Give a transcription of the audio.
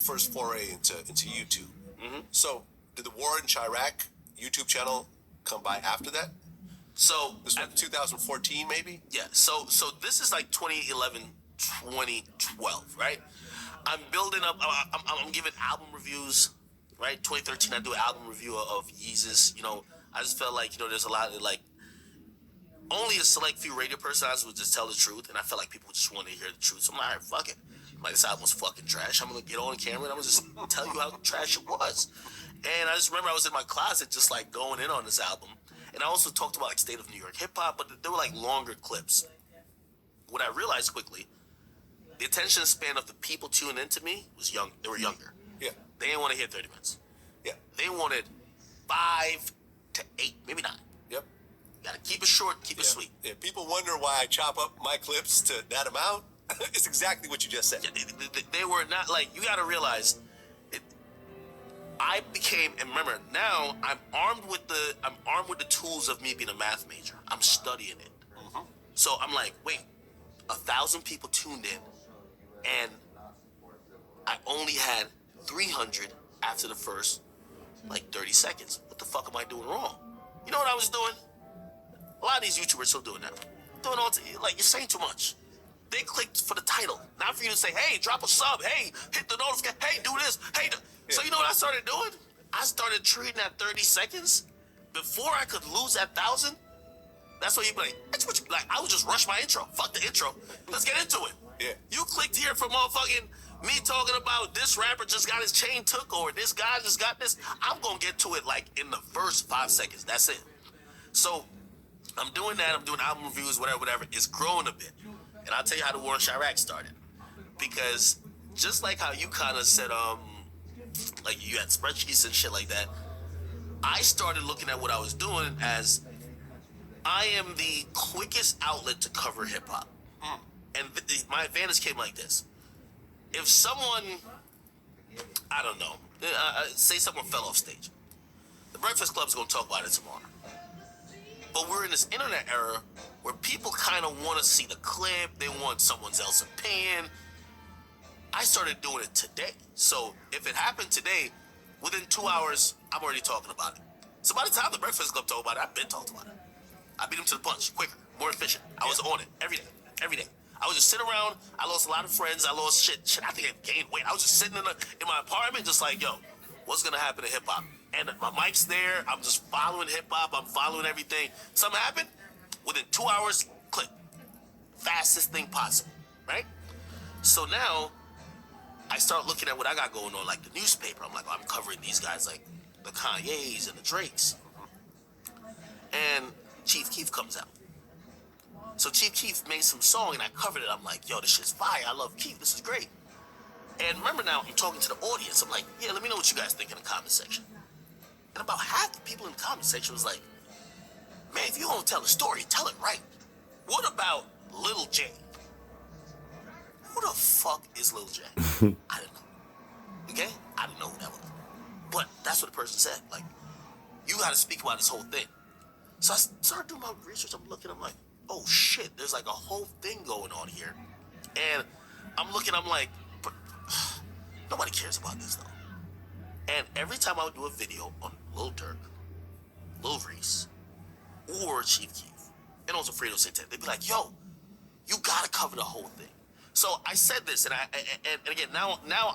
first foray into YouTube. So did the war in Iraq YouTube channel come by after that? So this was 2014, maybe. Yeah. So this is like 2011, 2012, right? I'm building up. I'm giving album reviews, right? 2013, I do an album review of Yeezus. You know, I just felt like there's a lot of like only a select few radio personalities would just tell the truth, and I felt like people just wanted to hear the truth. So I'm like, all right, fuck it. I'm like, this album's fucking trash. I'm gonna get on camera and I'm gonna just tell you how trash it was. And I just remember I was in my closet just like going in on this album. And I also talked about like state of New York hip hop, but they were like longer clips. What I realized quickly, the attention span of the people tuning into me was young. They were younger. Yeah. They didn't want to hear 30 minutes. Yeah. They wanted 5 to 8, maybe 9. Yep. Gotta keep it short, keep it sweet. Yeah. People wonder why I chop up my clips to that amount. It's exactly what you just said. Yeah, they were not like, you gotta realize, I became, and remember, now I'm armed with the tools of me being a math major. I'm studying it. So I'm like, wait, 1,000 people tuned in, and I only had 300 after the first, 30 seconds. What the fuck am I doing wrong? You know what I was doing? A lot of these YouTubers still doing that. Doing all, you're saying too much. They clicked for the title, not for you to say, hey, drop a sub, hey, hit the notification, hey, do this, hey. So you know what I started doing? I started treating that 30 seconds before I could lose that 1,000. That's what you be like. That's what you like. I would just rush my intro. Fuck the intro. Let's get into it. Yeah. You clicked here for motherfucking me talking about this rapper just got his chain took or this guy just got this. I'm gonna get to it in the first 5 seconds. That's it. So I'm doing that. I'm doing album reviews, whatever. It's growing a bit. And I'll tell you how the war in Iraq started. Because just like how you kind of said, you had spreadsheets and shit like that, I started looking at what I was doing as I am the quickest outlet to cover hip-hop. And my advantage came like this. If someone, I don't know, say someone fell off stage, the Breakfast Club's going to talk about it tomorrow. But we're in this internet era where people kind of want to see the clip. They want someone else's opinion. I started doing it today. So if it happened today, within 2 hours, I'm already talking about it. So by the time the Breakfast Club talked about it, I've been talking about it. I beat them to the punch, quicker, more efficient. I was on it every day. I was just sitting around. I lost a lot of friends. I lost shit. I think I gained weight. I was just sitting in my apartment just like, yo, what's going to happen to hip-hop? And my mic's there. I'm just following hip-hop. I'm following everything. Something happened. Within 2 hours, click. Fastest thing possible, right? So now, I start looking at what I got going on, like the newspaper. I'm like, I'm covering these guys like the Kanyes and the Drakes. And Chief Keef comes out. So Chief Keef made some song and I covered it. I'm like, yo, this shit's fire. I love Keef. This is great. And remember now, I'm talking to the audience. I'm like, yeah, let me know what you guys think in the comment section. And about half the people in the comment section was like, man, if you don't tell a story, tell it right. What about Lil J? Who the fuck is Lil J? I didn't know. Okay? I didn't know who that was. But that's what the person said. Like, you gotta speak about this whole thing. So I started doing my research. I'm looking, I'm like, oh shit, there's like a whole thing going on here. And I'm looking, I'm like, but nobody cares about this though. And every time I would do a video on Lil Durk, Lil Reese, or Chief Keef, and also Fredo Santana, they'd be like, yo, you gotta cover the whole thing. So I said this, and again, now I'm